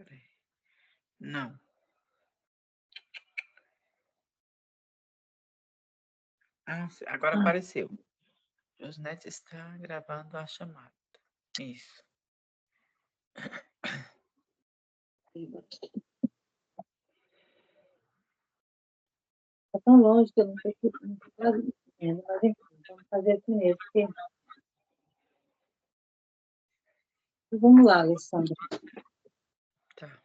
Peraí. Não. Ah, agora apareceu. Josnete está gravando a chamada. Isso. Está tão longe que eu não estou vendo, mas enfim, vamos fazer assim mesmo. Vamos lá, Alessandra. Tá.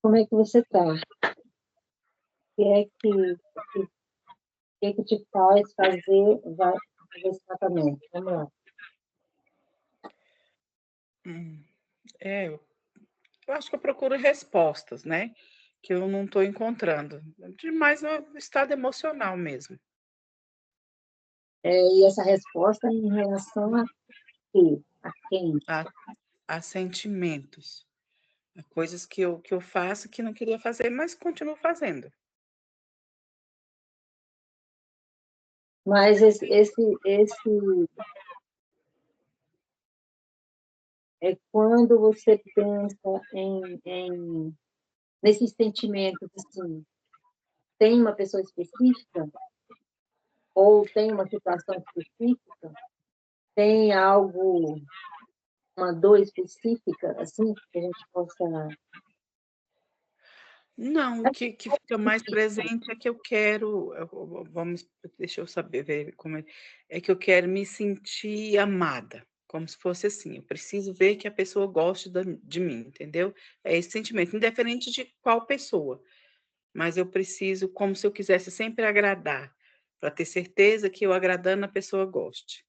Como é que você está? O que é que te faz fazer esse tratamento? Vamos lá. Eu acho que eu procuro respostas, né? Que eu não estou encontrando. Demais no estado emocional mesmo. E essa resposta em relação a quê? A quem? A sentimentos. A coisas que eu faço que não queria fazer, mas continuo fazendo. Mas é quando você pensa nesses sentimentos, assim, tem uma pessoa específica? Ou tem uma situação específica? Tem algo, uma dor específica, assim, que a gente possa... Não, o que fica mais presente é que eu quero, deixa eu saber, ver como é que eu quero me sentir amada, como se fosse assim, eu preciso ver que a pessoa goste de mim, entendeu? É esse sentimento, indiferente de qual pessoa, mas eu preciso, como se eu quisesse sempre agradar, para ter certeza que eu agradando a pessoa goste.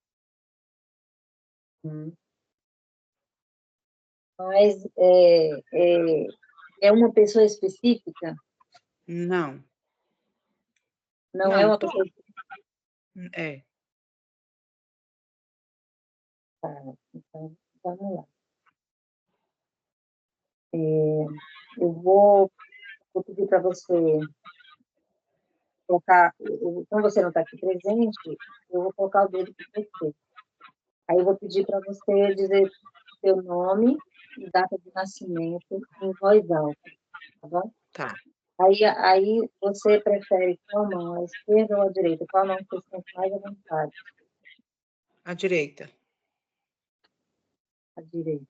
Mas é uma pessoa específica? Não, Não é não, uma pessoa específica? é, Então, vamos lá. Eu vou pedir para você colocar, como você não está aqui presente, eu vou colocar o dedo para você. Aí eu vou pedir para você dizer seu nome e data de nascimento em voz alta, tá bom? tá, Aí você prefere qual mão, a esquerda ou a direita? Qual mão você sente mais à vontade? à direita. A direita.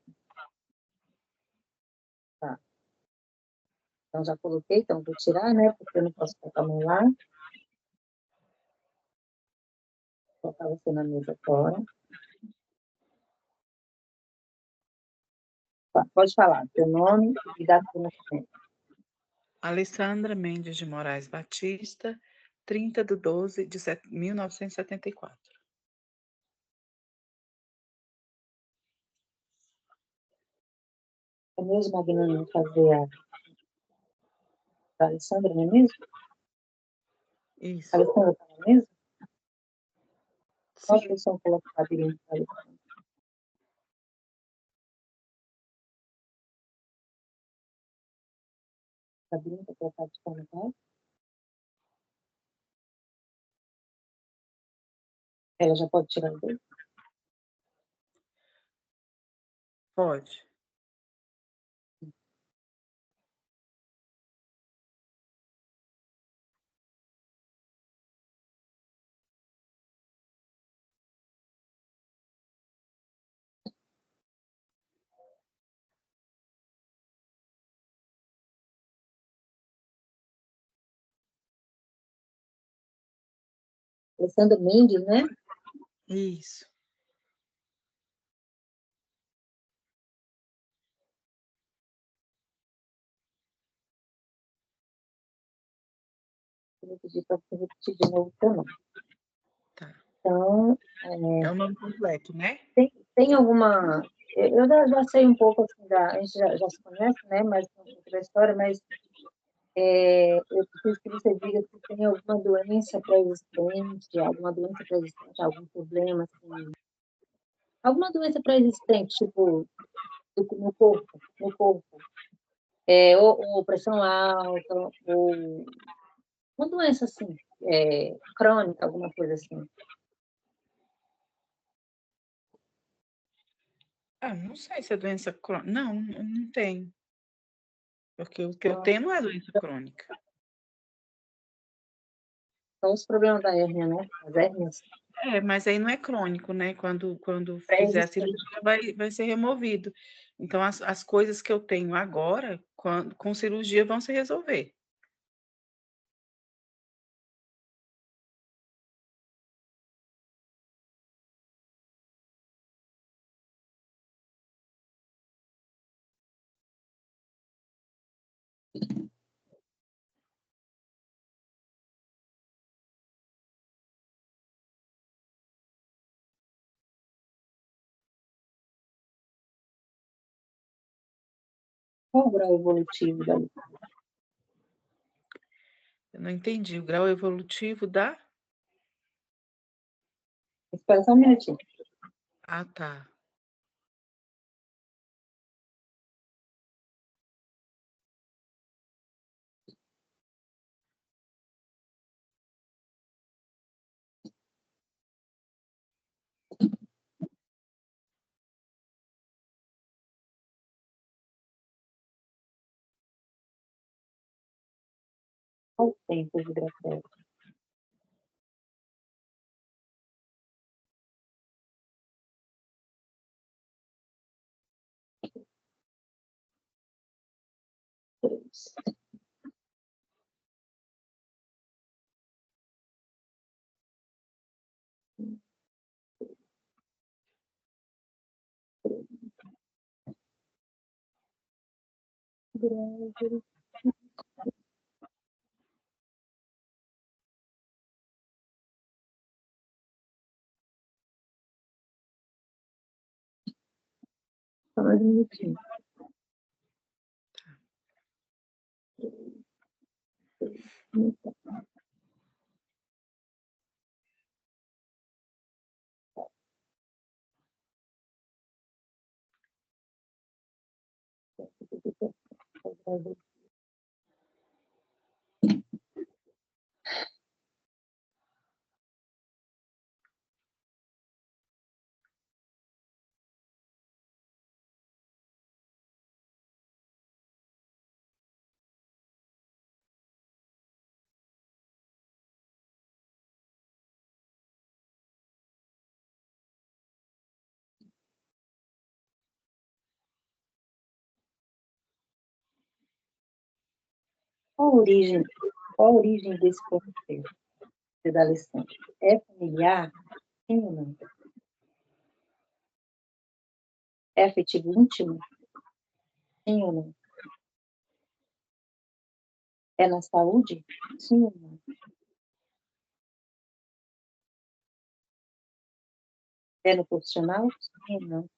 Tá. Então já coloquei, então vou tirar, né? Porque eu não posso colocar a mão lá. Vou colocar você na mesa agora. Tá, pode falar, seu nome e data de nascimento. Alessandra Mendes de Moraes Batista, 30/12/1974. É mesmo, Magnânimo, fazer a Alessandra, não é mesmo? A Isso. Alessandra está na mesa? Qual Sim. pessoa colocar a Alessandra? Sabrina, para colocar de forma tá? Ela já pode tirar o dedo? Pode. Alessandra Mendes, né? Isso. Eu vou pedir para você repetir de novo o nome. Tá. Então, É o nome completo, né? tem alguma... Eu já sei um pouco, assim, a gente já se conhece, né? Mais um pouco da história, mas eu preciso que você diga se tem alguma doença pré-existente, algum problema, assim, alguma doença pré-existente, tipo, no corpo, ou pressão alta, ou uma doença, assim, crônica, alguma coisa assim. Não sei se é doença crônica. Não, não tenho. Porque o que eu tenho não é doença crônica. São os problemas da hérnia, né? As hérnias. Mas aí não é crônico, né? Quando fizer a cirurgia, vai ser removido. Então, as coisas que eu tenho agora, com cirurgia, vão se resolver. Qual o grau evolutivo da... Eu não entendi. O grau evolutivo da... Espera só um minutinho. Ah, tá. Qual o tempo de grafeno? Só mais um minutinho. Qual a origem desse conceito da lição? É familiar? Sim ou não? É afetivo íntimo? Sim ou não? É na saúde? Sim ou não? É no profissional? Sim ou não?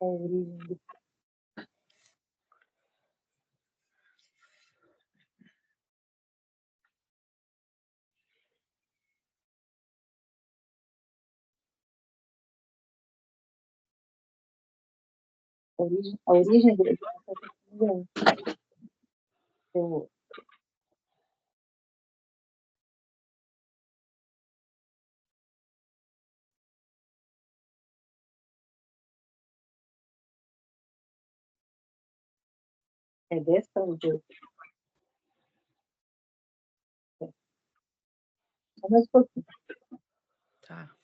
A origem do... A origem do... É dessa ou de outra? Só mais um pouquinho. Tá.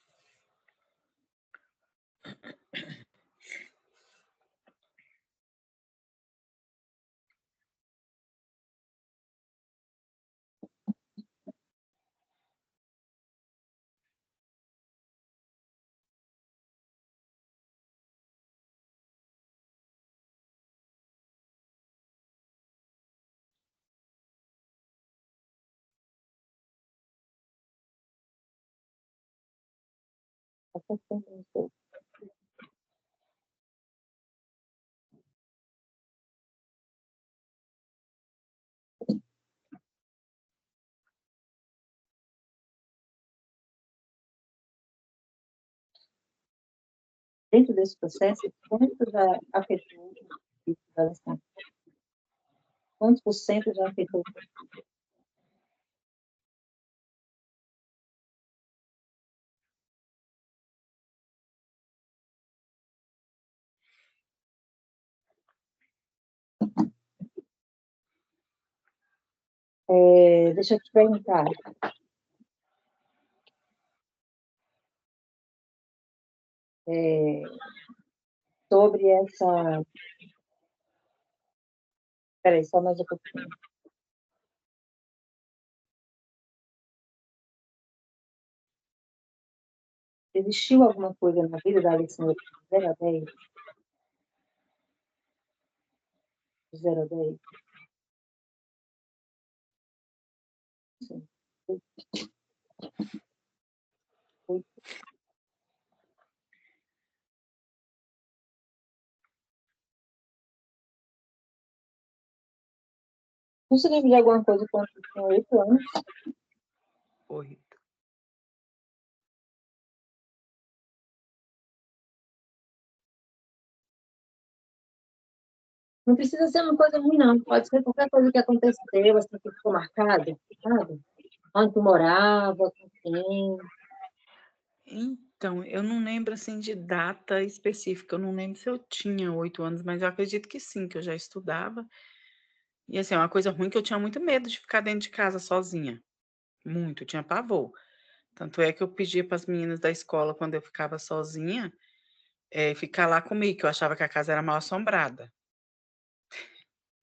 Dentro desse processo, quanto já afetou isso da lição? Quantos por cento já afetou? Deixa eu te perguntar. Sobre essa... Peraí, só mais um pouquinho. Existiu alguma coisa na vida da Alessandra de 0 a 10? De 0 a 10? Sim. Você lembra de alguma coisa quando você tinha 8 anos? 8. Não precisa ser uma coisa ruim, não. Pode ser qualquer coisa que aconteceu, assim, que ficou marcado, sabe? Onde tu morava, com quem. Então, eu não lembro, assim, de data específica, eu não lembro se eu tinha 8 anos, mas eu acredito que sim, que eu já estudava. E, assim, é uma coisa ruim que eu tinha muito medo de ficar dentro de casa sozinha, muito, eu tinha pavor. Tanto é que eu pedia para as meninas da escola, quando eu ficava sozinha, ficar lá comigo, que eu achava que a casa era mal assombrada.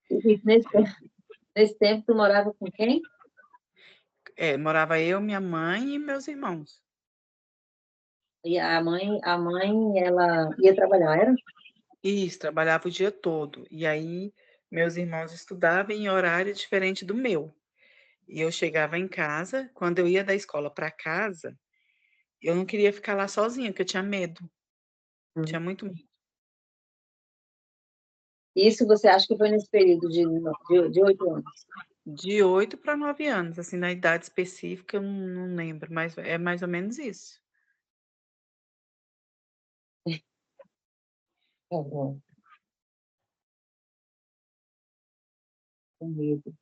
E nesse tempo tu morava com quem? Morava eu, minha mãe e meus irmãos. E a mãe, ela ia trabalhar, era? Isso, trabalhava o dia todo. E aí, meus irmãos estudavam em horário diferente do meu. E eu chegava em casa, quando eu ia da escola para casa, eu não queria ficar lá sozinha, porque eu tinha medo, tinha muito medo. Isso você acha que foi nesse período de 8 anos? De 8 para 9 anos, assim, na idade específica eu não lembro, mas é mais ou menos isso. Tá bom, com medo.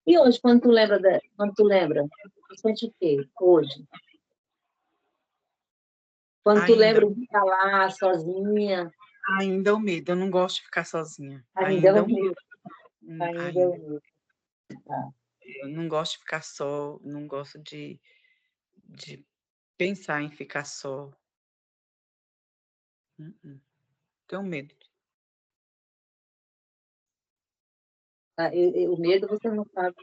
E hoje, quando tu lembra, tu sente o quê? Hoje? Quando tu Ainda lembra de estar lá sozinha, ainda o medo, eu não gosto de ficar sozinha, ainda é ainda o o medo, medo, ainda é o ainda. medo. Tá. Eu não gosto de ficar só, não gosto de pensar em ficar só. Tenho medo. Tá? O medo você não sabe,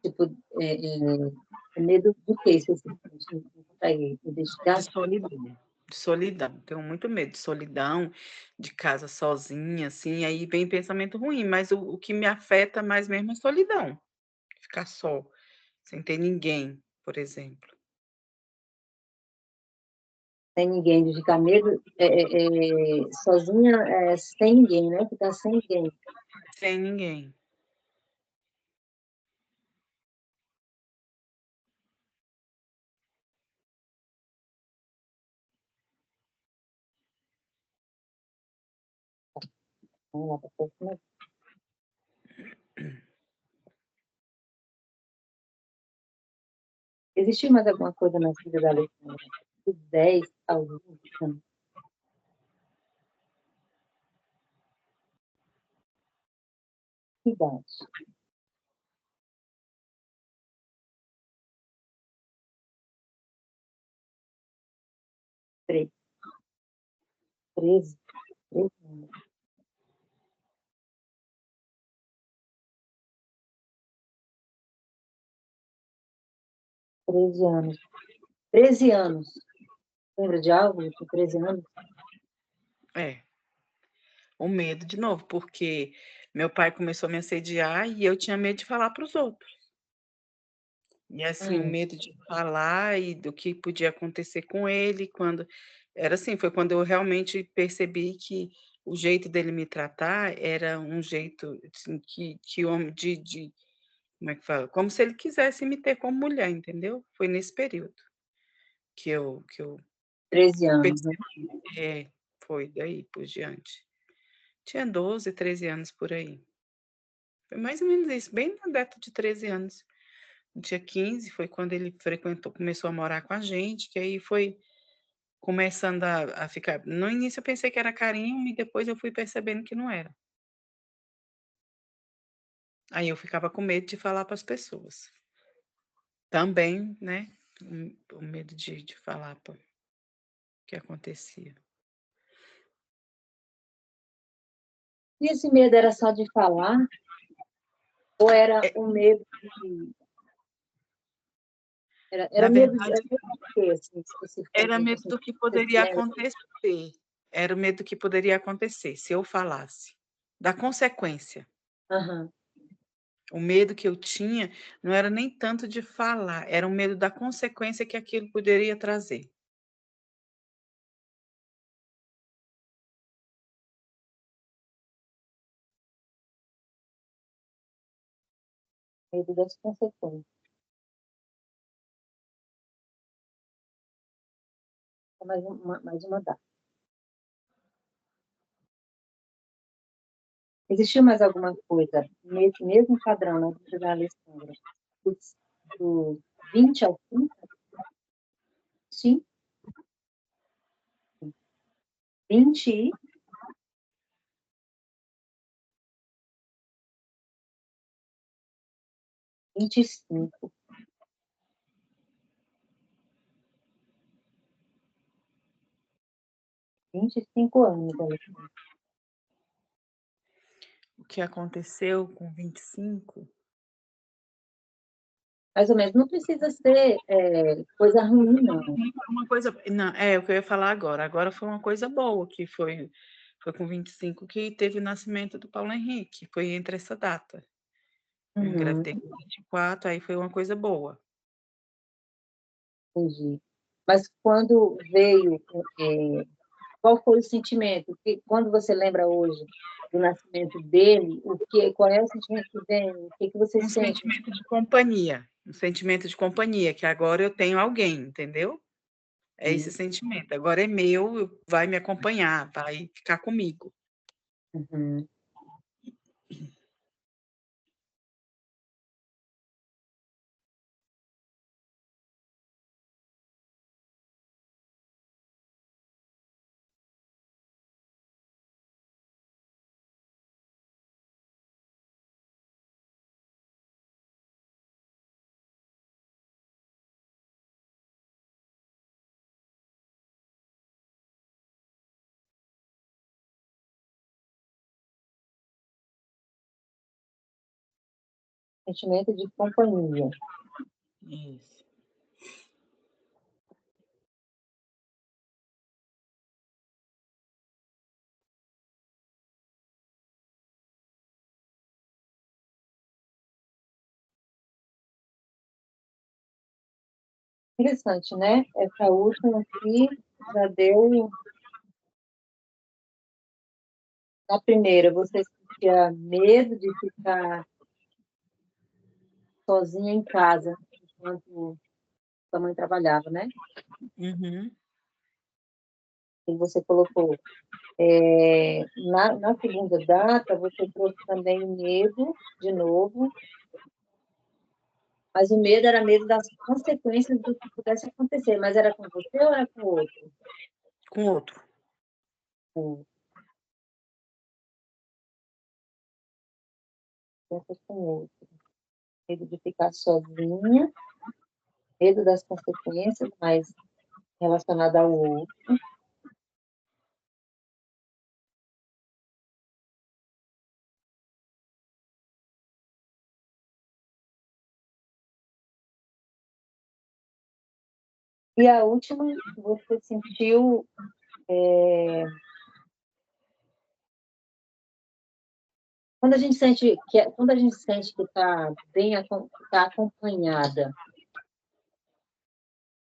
tipo, o medo do quê? Você não consegue De identificar? solidão, de solidão. Tenho muito medo de solidão, de casa sozinha, assim, aí vem pensamento ruim, mas o que me afeta mais mesmo é solidão, ficar só, sem ter ninguém, por exemplo. Sem ninguém, de ficar medo, sozinha, sem ninguém, né? Ficar sem ninguém. Sem ninguém. Existiu mais alguma coisa na vida da Alessandra? Dos 10 aos 20 anos? Que idade? 13, 13, 13 anos. 13 anos. 13 anos. Lembra de algo com 13 anos? É, o medo de novo, porque meu pai começou a me assediar e eu tinha medo de falar para os outros. E assim, o Hum. medo de falar e do que podia acontecer com ele quando era assim, foi quando eu realmente percebi que o jeito dele me tratar era um jeito, assim, que homem de como é que fala? Como se ele quisesse me ter como mulher, entendeu? Foi nesse período que eu 13 anos, né? percebi. Foi daí por diante. Tinha 12, 13 anos por aí. Foi mais ou menos isso, bem na data de 13 anos. No dia 15 foi quando ele começou a morar com a gente, que aí foi começando a ficar. No início eu pensei que era carinho e depois eu fui percebendo que não era. Aí eu ficava com medo de falar para as pessoas. Também, né, o medo de falar o que acontecia. E esse medo era só de falar? Ou era um medo de... Na Era medo de verdade, quê, assim, era especificamente? medo Assim, do que você se poderia lembra? acontecer. Era o medo do que poderia acontecer se eu falasse. Da consequência. Aham. O medo que eu tinha não era nem tanto de falar, era o medo da consequência que aquilo poderia trazer. Medo das consequências. Mais uma data. Existiu mais alguma coisa nesse mesmo padrão na vida da Alessandra? Do 20 ao 30? Sim. 20 e 25. 25 anos, Alessandra. O que aconteceu com 25? Mais ou menos. Não precisa ser coisa ruim, não. Uma coisa, não, é o que eu ia falar agora. Agora foi uma coisa boa, que foi com 25 que teve o nascimento do Paulo Henrique, foi entre essa data. Eu Uhum, engravidei com 24, aí foi uma coisa boa. entendi. Mas quando veio, qual foi o sentimento? Quando você lembra hoje do nascimento dele, qual é o sentimento que vem? O que você Um sente? sentimento de companhia, que agora eu tenho alguém, entendeu? É esse sentimento. Agora é meu, vai me acompanhar, vai ficar comigo. Uhum. Sentimento de companhia. Isso. Interessante, né? Essa última aqui já deu. Na primeira, você sentia medo de ficar sozinha em casa enquanto sua mãe trabalhava, né? Uhum. E você colocou. Na segunda data, você trouxe também o medo, de novo, mas o medo era medo das consequências do que pudesse acontecer. Mas era com você ou era com o outro? Com outro. Com com o outro. Medo de ficar sozinha, medo das consequências, mas relacionado ao outro. E a última, você sentiu quando a gente sente que está bem tá acompanhada,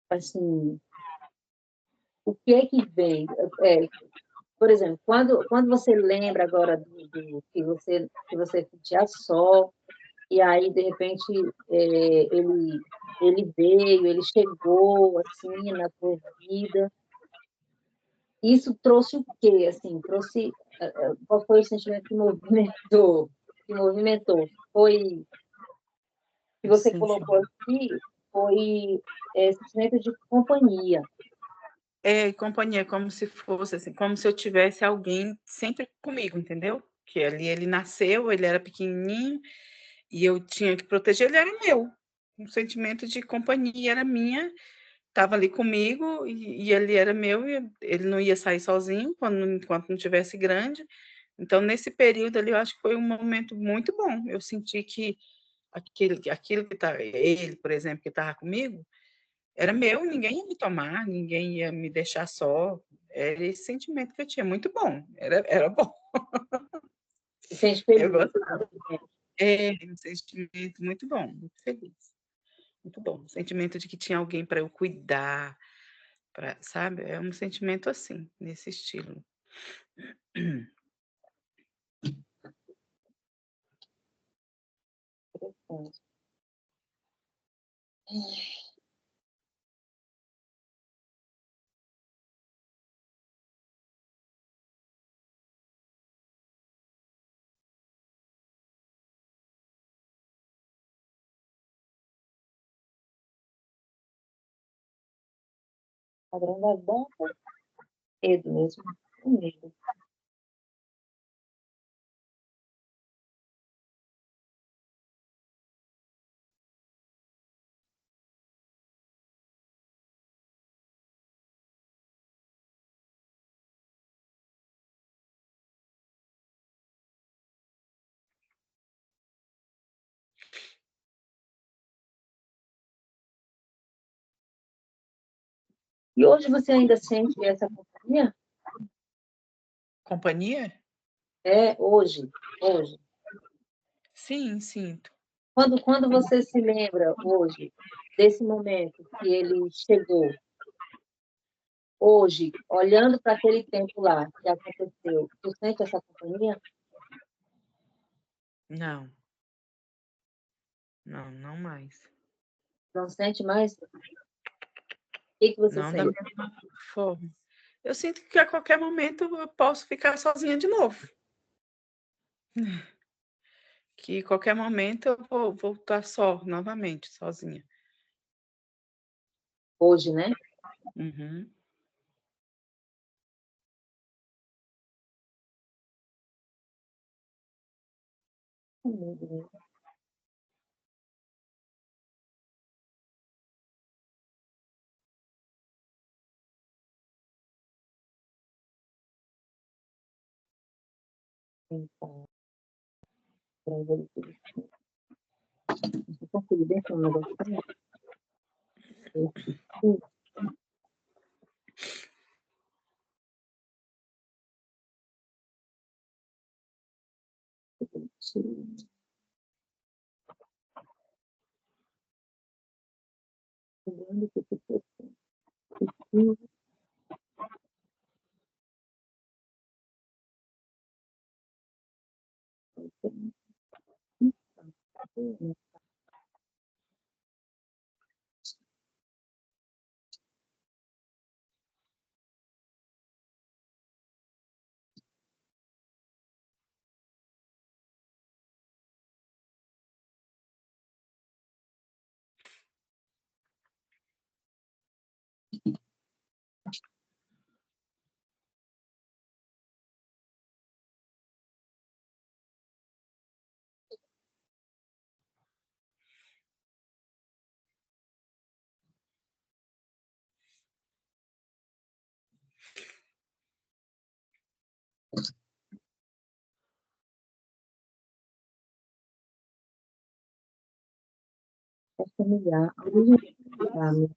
assim, o que é que vem? Por exemplo, quando você lembra agora do que você sentia só, e aí de repente ele veio, ele chegou assim na tua vida, isso trouxe o quê? Assim, trouxe qual foi o sentimento que movimentou? Que movimentou? Foi que você colocou aqui foi sentimento de companhia. Companhia, como se fosse assim, como se eu tivesse alguém sempre comigo, entendeu? Que ali ele nasceu, ele era pequenininho e eu tinha que proteger, ele era meu. Um sentimento de companhia era minha, estava ali comigo e ele era meu e ele não ia sair sozinho enquanto não tivesse grande. Então, nesse período ali, eu acho que foi um momento muito bom. Eu senti que aquilo que tá, ele, por exemplo, que estava comigo, era meu, ninguém ia me tomar, ninguém ia me deixar só. Era esse sentimento que eu tinha, muito bom, era bom. Você sente Eu feliz. gostava. Um sentimento muito bom, muito feliz. Muito bom. O sentimento de que tinha alguém para eu cuidar, sabe? É um sentimento assim, nesse estilo. Interessante. Padrão das danças, medo mesmo, medo. E hoje você ainda sente essa companhia? Companhia? Hoje. Sim, sinto. Quando você se lembra hoje desse momento que ele chegou, hoje, olhando para aquele tempo lá que aconteceu, tu sente essa companhia? Não. Não, não mais. Não sente mais? O que você Não da sente? mesma forma. Eu sinto que a qualquer momento eu posso ficar sozinha de novo. Que a qualquer momento eu vou estar só, novamente, sozinha. Hoje, né? Uhum. Então, você conseguiu deixar um negocinho? É familiar, a origem familiar.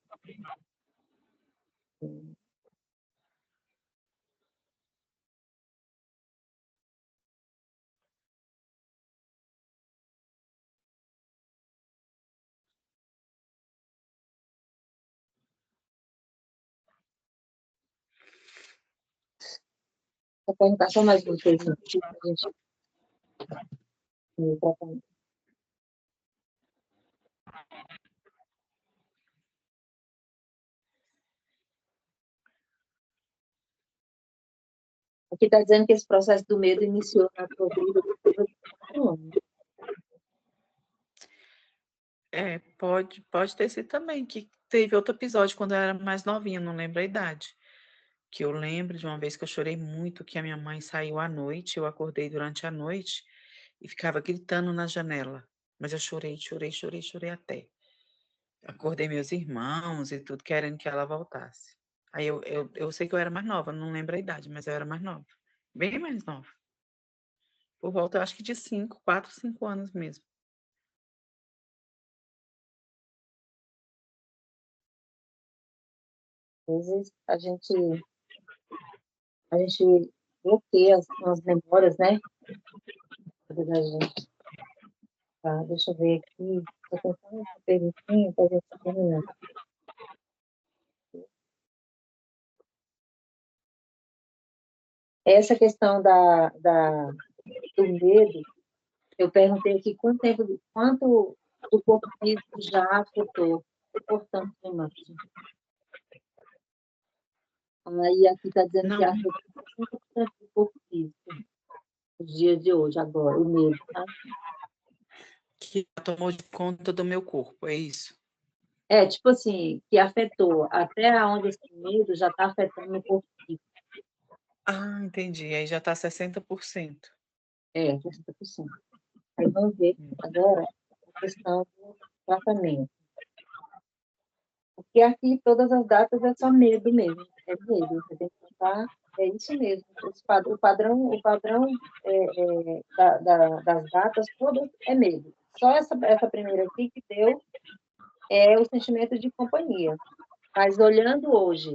Vou perguntar só mais uma coisa aqui para a gente ir tratando. Aqui está dizendo que esse processo do medo iniciou na tua vida depois de 4 anos. Pode ter sido também, que teve outro episódio quando eu era mais novinha, não lembro a idade. Que eu lembro de uma vez que eu chorei muito, que a minha mãe saiu à noite, eu acordei durante a noite e ficava gritando na janela. Mas eu chorei, chorei, chorei, chorei até. Acordei meus irmãos e tudo, querendo que ela voltasse. Aí eu sei que eu era mais nova, não lembro a idade, mas eu era mais nova. Bem mais nova. Por volta, eu acho que de 5, 4, 5 anos mesmo. Às vezes a gente bloqueia as memórias, né? Da gente. Tá, deixa eu ver aqui. Estou pensando uma perguntinha para a gente terminar. Essa questão do medo, eu perguntei aqui quanto do corpo físico já afetou, portanto, a imagem. Aí aqui está dizendo que Não, afetou 5% do corpo físico, nos dias de hoje, agora, o medo, tá? que tomou de conta do meu corpo, é isso. Tipo assim, que afetou até onde esse medo já está afetando o corpo físico. Ah, entendi. Aí já está 60%. 60%. Aí vamos ver agora a questão do tratamento. Porque aqui todas as datas é só medo mesmo, é medo, você tem que contar, é isso mesmo. O padrão das datas todas é medo. Só essa primeira aqui que deu é o sentimento de companhia. Mas olhando hoje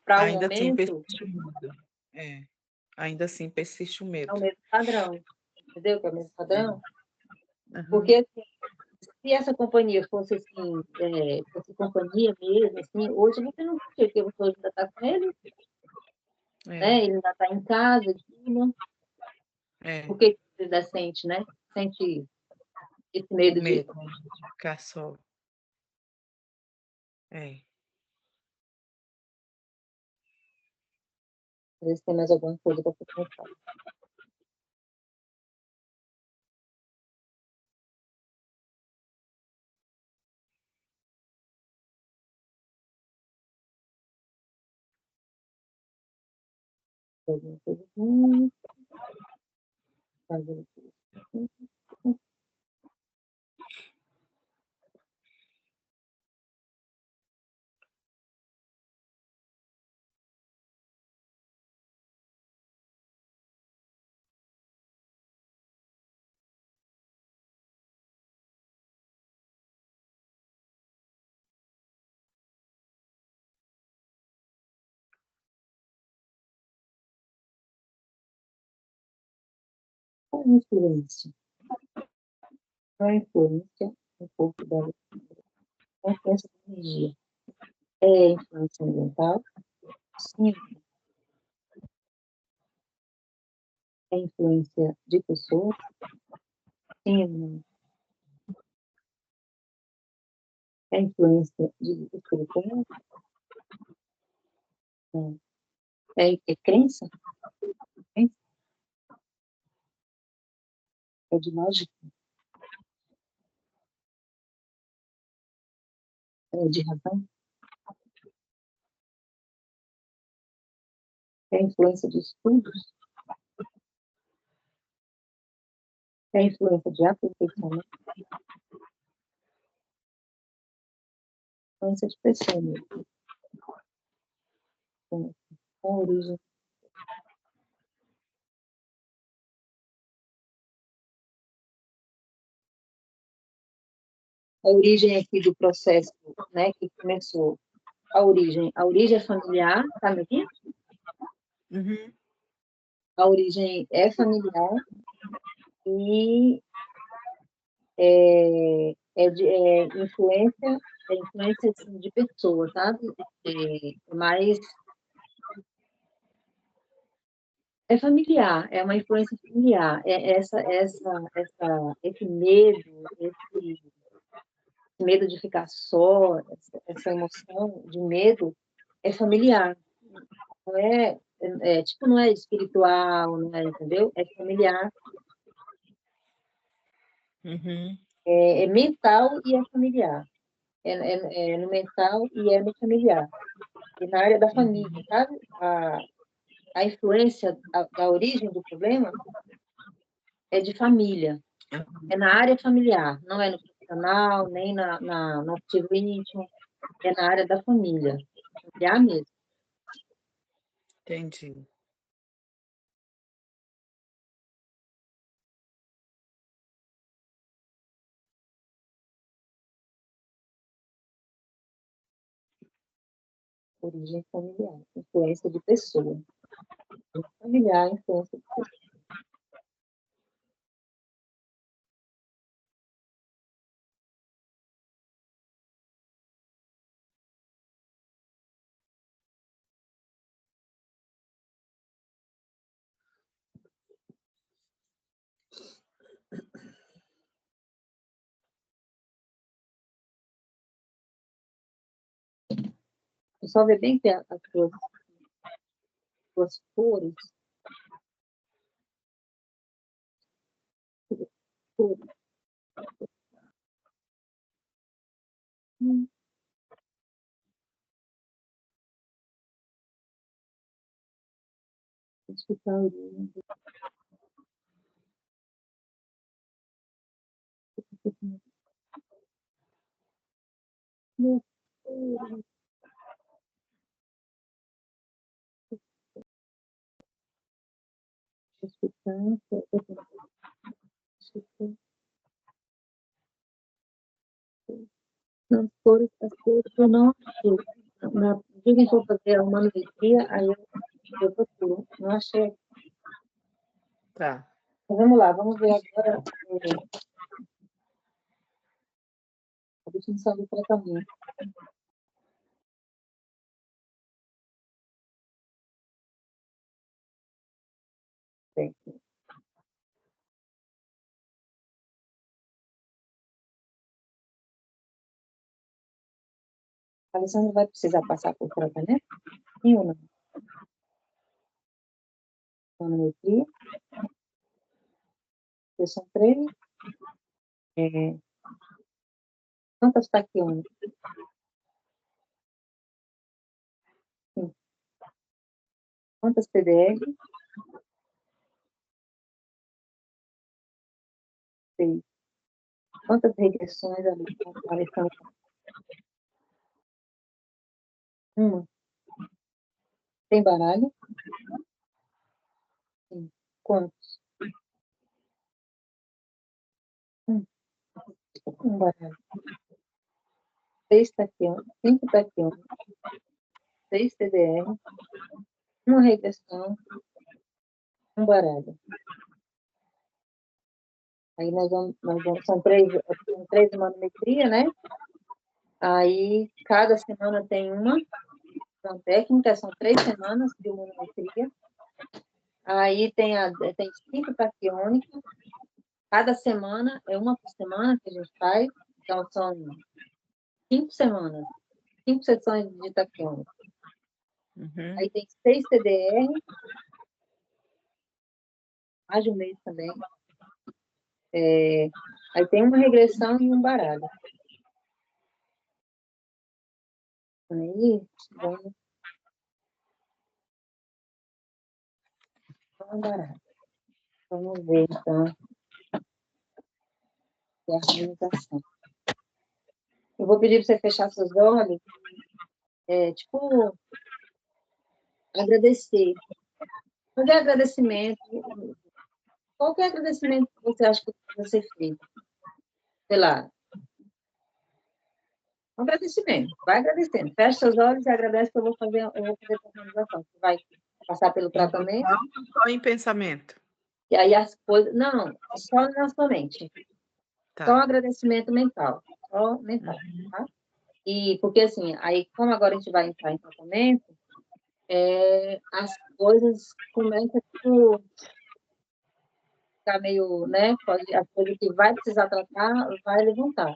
para o Ainda assim momento, persiste o medo. É, ainda assim persiste o é o medo. mesmo padrão, entendeu? Que é o mesmo padrão. Aham, Porque assim, se essa companhia fosse assim, fosse companhia mesmo, assim, hoje você não tinha, porque você hoje ainda está com ele, é, né? Ele ainda está em casa, e tudo. é. Por que você ainda sente, né? Sente esse O medo de. medo de ficar só. É. Às vezes tem mais alguma coisa para você pensar. Alguma coisa ruim, fazer isso. Qual a influência? Qual a influência no corpo da influência da energia? É influência ambiental? Sim. É influência de pessoas? Sim. É influência de espiritual? Não. É crença? Crença? É de lógica? É de razão? É influência de estudos? É influência de aperfeiçoamento? Influência de pessoa mesmo. Com origem. A origem aqui do processo, né, que começou. A origem é familiar, tá me ouvindo? Uhum. A origem é familiar e influência assim, de pessoa, sabe? Mas é familiar, é uma influência familiar. Esse medo de ficar só, essa emoção de medo é familiar. Não tipo, não é espiritual, não é, entendeu? É familiar. Uhum. É mental e é familiar. É no mental e é no familiar. E na área da família, sabe? A influência da origem do problema é de família. É na área familiar, não é no profissional, nem no ativo íntimo, é na área da família. Familiar mesmo. Entendi. Origem familiar, influência de pessoa. Familiar, influência de pessoa. Eu só ver bem que as suas cores, cores. Escutar a origem. Escutar, as cores eu não achei. Na dia que eu for fazer a manometria, aí eu procuro. Não achei. Tá. Então, vamos lá, vamos ver agora a definição do tratamento. Bem, a Alessandra vai precisar passar por tratamento? Sim ou não? Manometria. São 3. Quantas taquionas? Sim. Quantas PDR? 6. Quantas regressões, Alessandra? 1. Tem baralho? Sim. Quantos? 1. Baralho. 6 taquionas, 5 taquionas, 6 TDR, 1 regressão, 1 baralho. Aí nós vamos são 3 manometria, né? Aí cada semana tem uma técnica, são 3 semanas de manometria. Aí tem 5 taquiônicas. Cada semana é uma por semana que a gente faz. Então são 5 semanas, 5 sessões de taquiônica. Aí tem 6 TDR, mais de um mês também. Aí tem uma regressão e um baralho. Aí, vamos baralho. Vamos ver, então, a harmonização. Eu vou pedir para você fechar seus olhos, tipo, agradecer. Fazer agradecimento. Qualquer agradecimento que você acha que você fez. Sei lá. Um agradecimento. Vai agradecendo. Fecha seus olhos e agradece que eu vou fazer a harmonização. Você vai passar pelo tratamento. Só em pensamento. E aí as coisas... Não, só na sua mente. Tá. Só um agradecimento mental. Só mental, tá? E porque, assim, aí, como agora a gente vai entrar em tratamento, as coisas começam a ficar meio, né? As coisas que vai precisar tratar, vai levantar.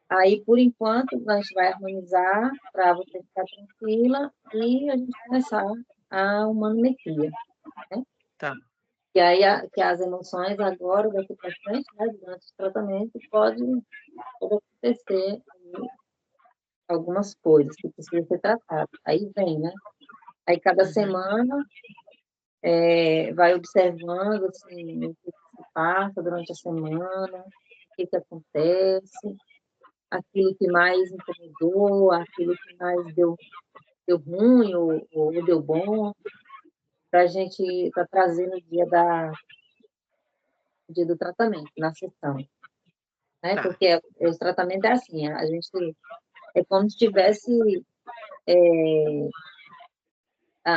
Aí, por enquanto, a gente vai harmonizar para você ficar tranquila e a gente começar a humanometria, né? Tá. E aí que as emoções agora, daqui para frente, né, durante o tratamento, pode acontecer algumas coisas que precisam ser tratadas. Aí vem, né? Aí cada semana vai observando assim, o que se passa durante a semana, o que acontece, aquilo que mais incomodou, aquilo que mais deu ruim ou deu bom, para a gente estar trazendo o dia do tratamento, na sessão. Né? Tá. Porque o tratamento é assim, a gente é como se tivesse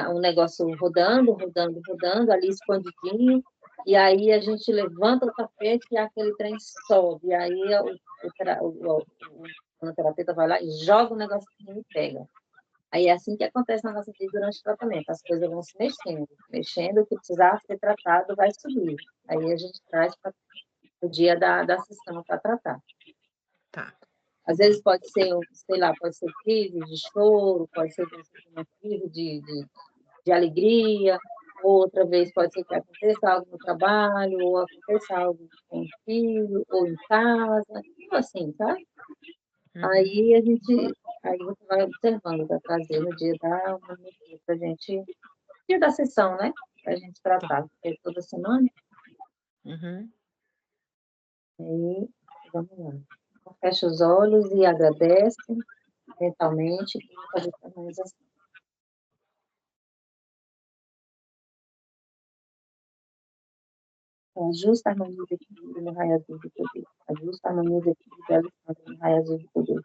um negócio rodando, ali escondidinho, e aí a gente levanta o tapete e aquele trem sobe, e aí o terapeuta vai lá e joga o negocinho e pega. Aí é assim que acontece na nossa vida durante o tratamento, as coisas vão se mexendo, o que precisar ser tratado vai subir. Aí a gente traz para o dia da sessão para tratar. Tá. Às vezes pode ser, sei lá, pode ser crise de choro, pode ser uma crise de alegria, outra vez pode ser que aconteça algo no trabalho, ou aconteça algo com o filho, ou em casa, tudo assim, tá? Aí aí você vai observando, vai trazer no dia da humanidade pra gente, dia da sessão, né? Pra gente tratar, porque toda semana. Aí, vamos lá. Então, fecha os olhos e agradece mentalmente e fazer a harmonização. Ajusta a harmonia de equilíbrio no raio azul do poder. Ajusta a harmonia de equilíbrio, Alessandra, no raio azul do poder.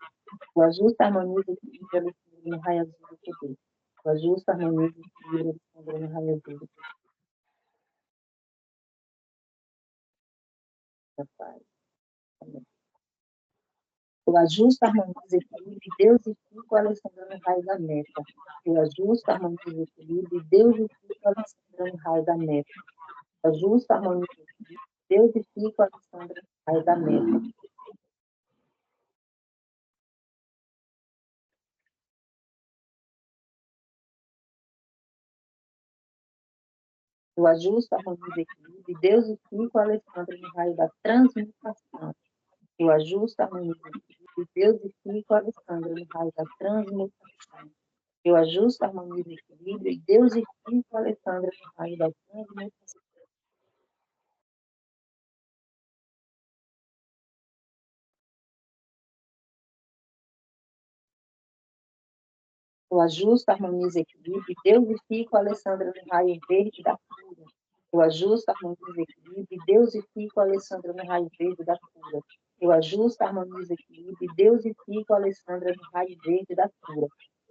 O ajusta a harmonia de equilíbrio, Alessandra, no raio azul do poder. O ajusta a harmonia de equilíbrio, Alessandra, no raio azul do poder. O ajusta, harmoniza, equilíbrio, Deus e fica, Alessandra, no raio da meta. O ajusta, harmoniza, equilíbrio, Deus e fica, Alessandra, no raio da meta. O ajusta, harmoniza, equilíbrio, Deus e fica, Alessandra, no raio da meta. O ajusta, harmoniza, equilíbrio, Deus e fica, Alessandra, no raio da transmutação. O ajusta, harmoniza, equilíbrio, Deus e fica, Alessandra, no raio da transmutação. Eu ajusto, harmonizo, equilíbrio, e Deus e fico, Alessandra, no raio da transmutação. Eu ajusto, harmonizo, equilíbrio, e Deus e fico, Alessandra, no raio verde da cura. Eu ajusto, harmonizo, equilíbrio, e Deus e fico, Alessandra, no raio verde da cura. Eu ajusto, harmonizo, equilíbrio, e Deus e fico, Alessandra, no raio verde da cura.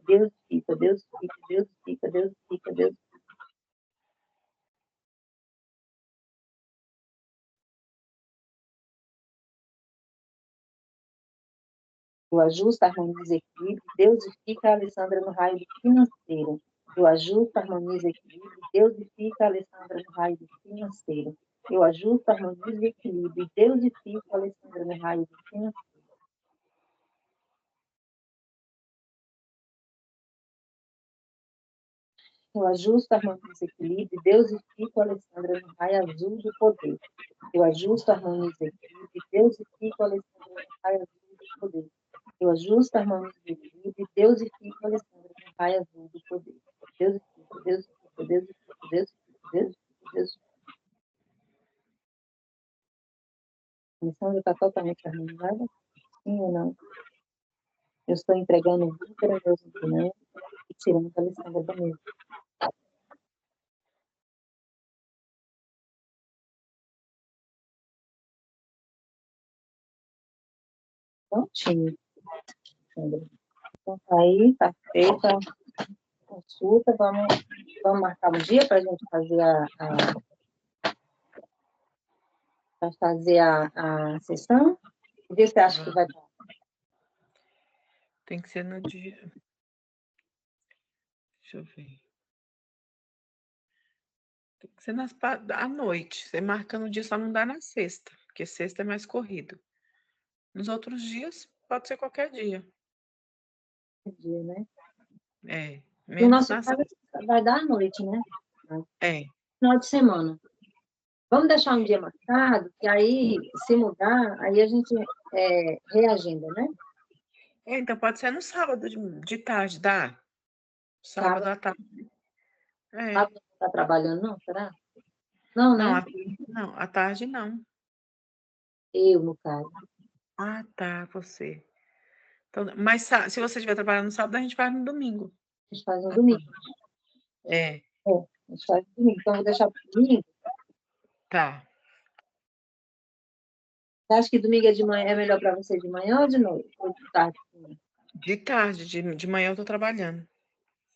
Deus fica, Deus fica, Deus fica, Deus fica, Deus fica. Eu ajusto, harmonizo, equilíbrio, Deus e fica, Alessandra, no raio financeiro. Eu ajusto, harmonizo, equilíbrio, Deus e fica, Alessandra, no raio financeiro. Eu ajusto, harmonizo, equilíbrio, Deus e fica, Alessandra, no raio financeiro. Eu ajusto, harmonizo, equilíbrio, Deus e fico, Alessandra, no raio azul do poder. Eu ajusto, harmonizo, equilíbrio, Deus e fico, Alessandra, no raio azul do poder. Eu ajusto, harmonizo, equilíbrio, Deus e fico, Alessandra, no raio azul do poder. Deus e fica, Deus e fica, Deus e fica, Deus e fica, Deus e fica, Deus e fica. A missão já está totalmente harmonizada? Sim ou não? Eu estou entregando o Vítor aos meus instrumentos e tirando a Alessandra da mesa. Prontinho, Alessandra. Então, tá aí, está feita a consulta. Vamos marcar um dia para a gente fazer a sessão? Que dia você acha que vai dar? Tem que ser no dia. Deixa eu ver. Tem que ser à noite. Você marca no dia, só não dá na sexta, porque sexta é mais corrido. Nos outros dias, pode ser qualquer dia. Dia, né? É, No menos nosso na caso, sexta. vai dar à noite, né? É. Final de semana. Vamos deixar um dia marcado, que aí, se mudar, aí a gente reagenda, né? Então pode ser no sábado de tarde, dá? Sábado Sábado, à tarde. É. sábado não está trabalhando, não? Será? Não, Não, né? à tarde não. Eu, no caso. Ah, tá, você. Então, mas se você estiver trabalhando no sábado, a gente vai no domingo. A gente faz no À domingo. tarde. É, A gente faz no domingo. Então, eu vou deixar para domingo. tá. Você acha que domingo é de manhã, é melhor para você de manhã ou de noite? Ou de tarde? De tarde, de manhã eu tô trabalhando.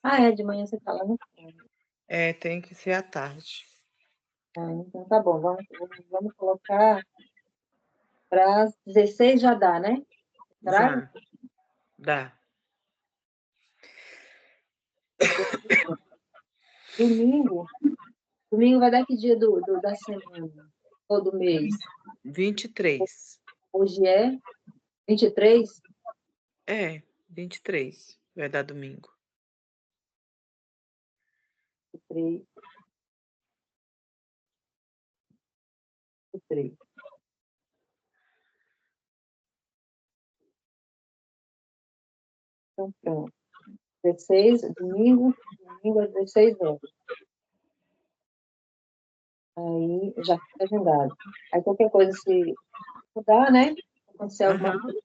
Ah, é, de manhã você está lá no fundo. É, tem que ser à tarde. Ah, então tá bom. Vamos colocar para as 16 já dá, né? Será? Já, dá. Domingo. Domingo vai dar que dia da semana? Ou do mês? 23. Hoje é 23? É, 23. Vai dar domingo. 23. 23. Então, pronto. 16, domingo às 16 horas. Aí já fica agendado. Aí qualquer coisa, se mudar, né? Acontecer alguma Aham, coisa,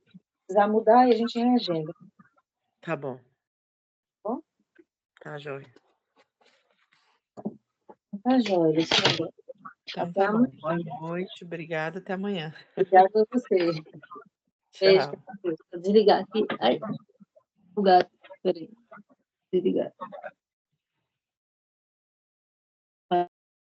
precisar mudar, e a gente reagenda. tá bom. Tá bom? Tá, joia. Tá joia, Alessandra. Então Até tá bom. amanhã. Boa noite, obrigada, até amanhã. Obrigada a você. Beijo. Tchau. Vou desligar aqui. Ai, o gato. Peraí. Desligar.